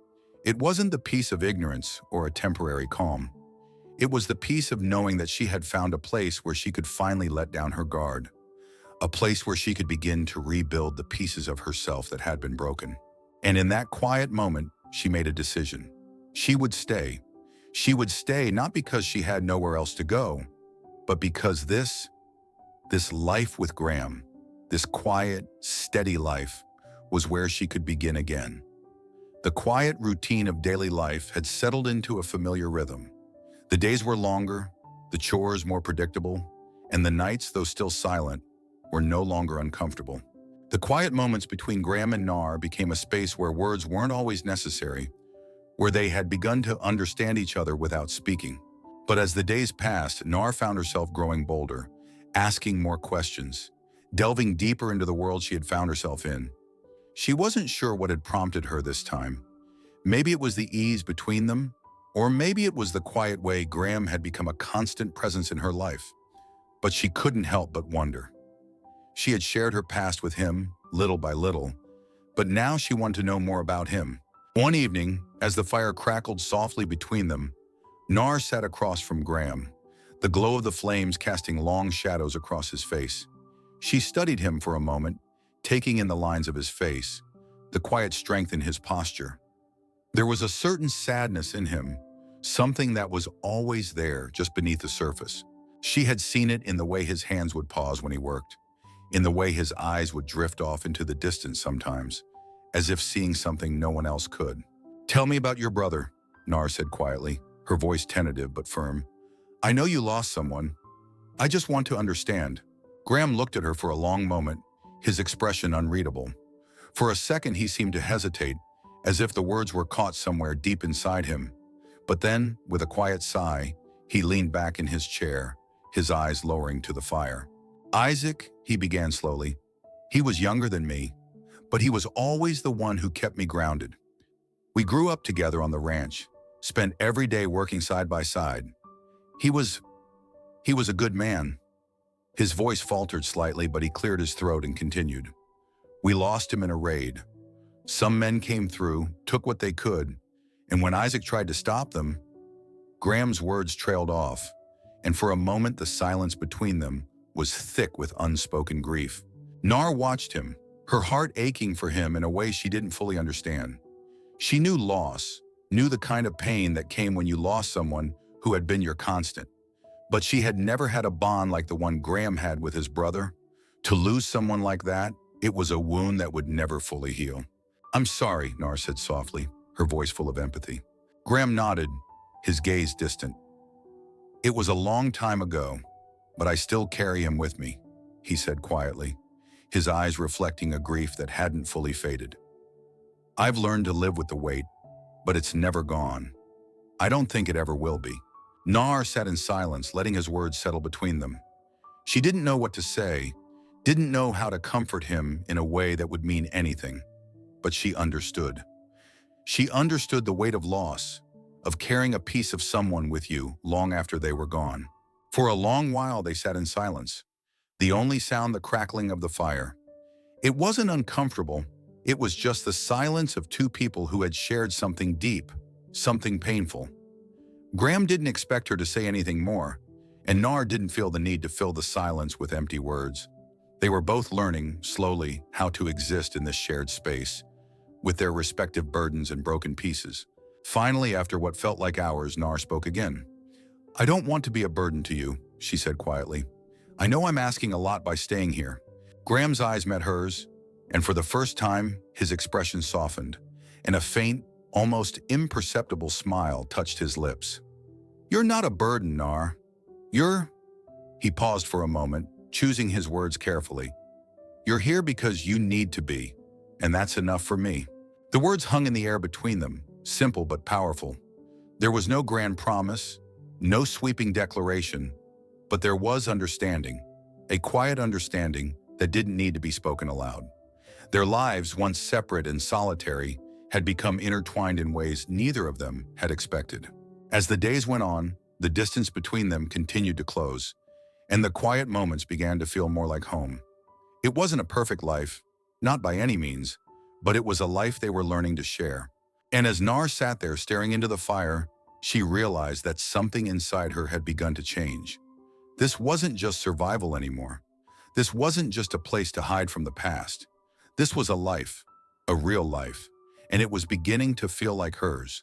It wasn't the peace of ignorance or a temporary calm. It was the peace of knowing that she had found a place where she could finally let down her guard, a place where she could begin to rebuild the pieces of herself that had been broken. And in that quiet moment, she made a decision. She would stay. She would stay not because she had nowhere else to go, but because this life with Graham, this quiet, steady life, was where she could begin again. The quiet routine of daily life had settled into a familiar rhythm. The days were longer, the chores more predictable, and the nights, though still silent, were no longer uncomfortable. The quiet moments between Graham and Nar became a space where words weren't always necessary, where they had begun to understand each other without speaking. But as the days passed, Nar found herself growing bolder, asking more questions, delving deeper into the world she had found herself in. She wasn't sure what had prompted her this time. Maybe it was the ease between them, or maybe it was the quiet way Graham had become a constant presence in her life. But she couldn't help but wonder. She had shared her past with him, little by little, but now she wanted to know more about him. One evening, as the fire crackled softly between them, Nar sat across from Graham, the glow of the flames casting long shadows across his face. She studied him for a moment, taking in the lines of his face, the quiet strength in his posture. There was a certain sadness in him, something that was always there just beneath the surface. She had seen it in the way his hands would pause when he worked, in the way his eyes would drift off into the distance sometimes, as if seeing something no one else could. "Tell me about your brother," Nar said quietly, her voice tentative but firm. "I know you lost someone. I just want to understand." Graham looked at her for a long moment, his expression unreadable. For a second he seemed to hesitate, as if the words were caught somewhere deep inside him. But then, with a quiet sigh, he leaned back in his chair, his eyes lowering to the fire. "Isaac," he began slowly, "he was younger than me, but he was always the one who kept me grounded. We grew up together on the ranch, spent every day working side by side. He was a good man." His voice faltered slightly, but he cleared his throat and continued. "We lost him in a raid. Some men came through, took what they could, and when Isaac tried to stop them..." Graham's words trailed off, and for a moment the silence between them was thick with unspoken grief. Nar watched him, her heart aching for him in a way she didn't fully understand. She knew loss, knew the kind of pain that came when you lost someone who had been your constant. But she had never had a bond like the one Graham had with his brother. To lose someone like that, it was a wound that would never fully heal. "I'm sorry," Nar said softly, her voice full of empathy. Graham nodded, his gaze distant. "It was a long time ago, but I still carry him with me," he said quietly, his eyes reflecting a grief that hadn't fully faded. "I've learned to live with the weight, but it's never gone. I don't think it ever will be." Nar sat in silence, letting his words settle between them. She didn't know what to say, didn't know how to comfort him in a way that would mean anything, but she understood. She understood the weight of loss, of carrying a piece of someone with you long after they were gone. For a long while they sat in silence, the only sound the crackling of the fire. It wasn't uncomfortable, it was just the silence of two people who had shared something deep, something painful. Graham didn't expect her to say anything more, and Nar didn't feel the need to fill the silence with empty words. They were both learning, slowly, how to exist in this shared space, with their respective burdens and broken pieces. Finally, after what felt like hours, Nar spoke again. "I don't want to be a burden to you," she said quietly. "I know I'm asking a lot by staying here." Graham's eyes met hers, and for the first time, his expression softened, and a faint, almost imperceptible smile touched his lips. "You're not a burden, Nar. He paused for a moment, choosing his words carefully. "You're here because you need to be, and that's enough for me." The words hung in the air between them, simple but powerful. There was no grand promise, no sweeping declaration, but there was understanding, a quiet understanding that didn't need to be spoken aloud. Their lives, once separate and solitary, had become intertwined in ways neither of them had expected. As the days went on, the distance between them continued to close, and the quiet moments began to feel more like home. It wasn't a perfect life, not by any means, but it was a life they were learning to share. And as Nar sat there staring into the fire, she realized that something inside her had begun to change. This wasn't just survival anymore. This wasn't just a place to hide from the past. This was a life, a real life, and it was beginning to feel like hers.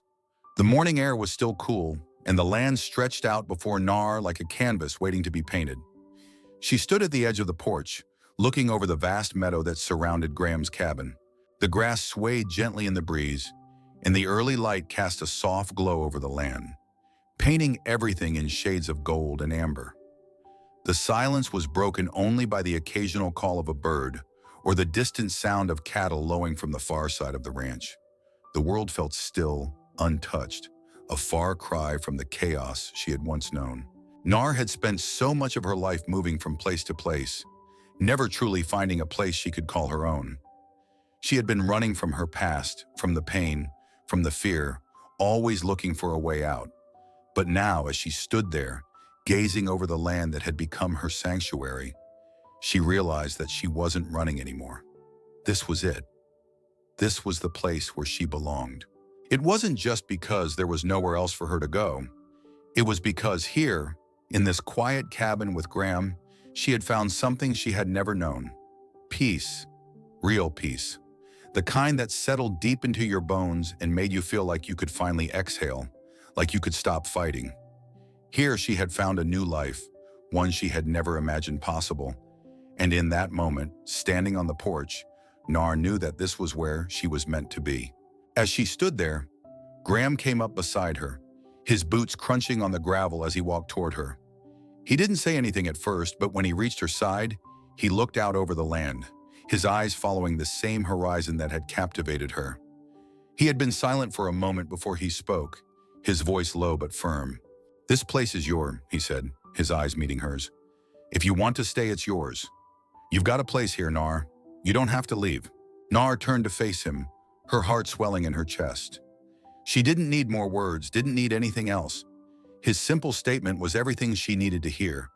The morning air was still cool, and the land stretched out before Nar like a canvas waiting to be painted. She stood at the edge of the porch, looking over the vast meadow that surrounded Graham's cabin. The grass swayed gently in the breeze, and the early light cast a soft glow over the land, painting everything in shades of gold and amber. The silence was broken only by the occasional call of a bird or the distant sound of cattle lowing from the far side of the ranch. The world felt still, untouched, a far cry from the chaos she had once known. Nar had spent so much of her life moving from place to place, never truly finding a place she could call her own. She had been running from her past, from the pain, from the fear, always looking for a way out. But now, as she stood there, gazing over the land that had become her sanctuary, she realized that she wasn't running anymore. This was it. This was the place where she belonged. It wasn't just because there was nowhere else for her to go. It was because here, in this quiet cabin with Graham, she had found something she had never known. Peace. Real peace. The kind that settled deep into your bones and made you feel like you could finally exhale, like you could stop fighting. Here she had found a new life, one she had never imagined possible. And in that moment, standing on the porch, Nar knew that this was where she was meant to be. As she stood there, Graham came up beside her, his boots crunching on the gravel as he walked toward her. He didn't say anything at first, but when he reached her side, he looked out over the land, his eyes following the same horizon that had captivated her. He had been silent for a moment before he spoke, his voice low but firm. "This place is yours," he said, his eyes meeting hers. "If you want to stay, it's yours. You've got a place here, Nar. You don't have to leave." Nar turned to face him, her heart swelling in her chest. She didn't need more words, didn't need anything else. His simple statement was everything she needed to hear.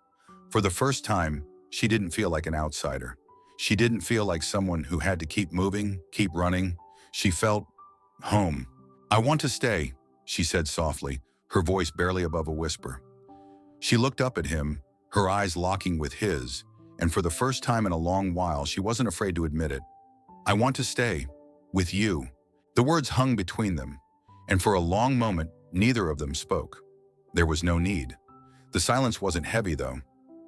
For the first time, she didn't feel like an outsider. She didn't feel like someone who had to keep moving, keep running. She felt home. "I want to stay," she said softly, her voice barely above a whisper. She looked up at him, her eyes locking with his, and for the first time in a long while, she wasn't afraid to admit it. "I want to stay. With you." The words hung between them, and for a long moment, neither of them spoke. There was no need. The silence wasn't heavy, though.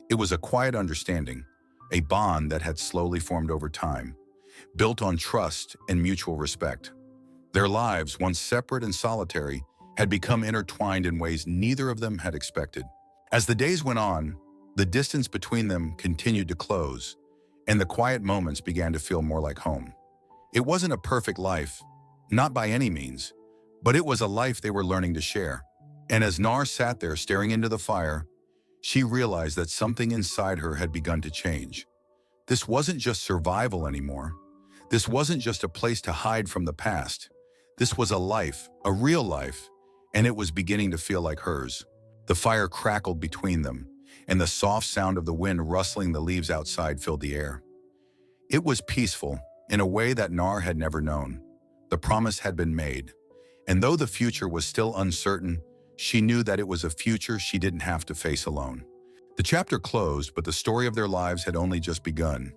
It was a quiet understanding, a bond that had slowly formed over time, built on trust and mutual respect. Their lives, once separate and solitary, had become intertwined in ways neither of them had expected. As the days went on, the distance between them continued to close, and the quiet moments began to feel more like home. It wasn't a perfect life, not by any means, but it was a life they were learning to share. And as Nar sat there staring into the fire, she realized that something inside her had begun to change. This wasn't just survival anymore. This wasn't just a place to hide from the past. This was a life, a real life, and it was beginning to feel like hers. The fire crackled between them, and the soft sound of the wind rustling the leaves outside filled the air. It was peaceful, in a way that Nar had never known. The promise had been made, and though the future was still uncertain, she knew that it was a future she didn't have to face alone. The chapter closed, but the story of their lives had only just begun.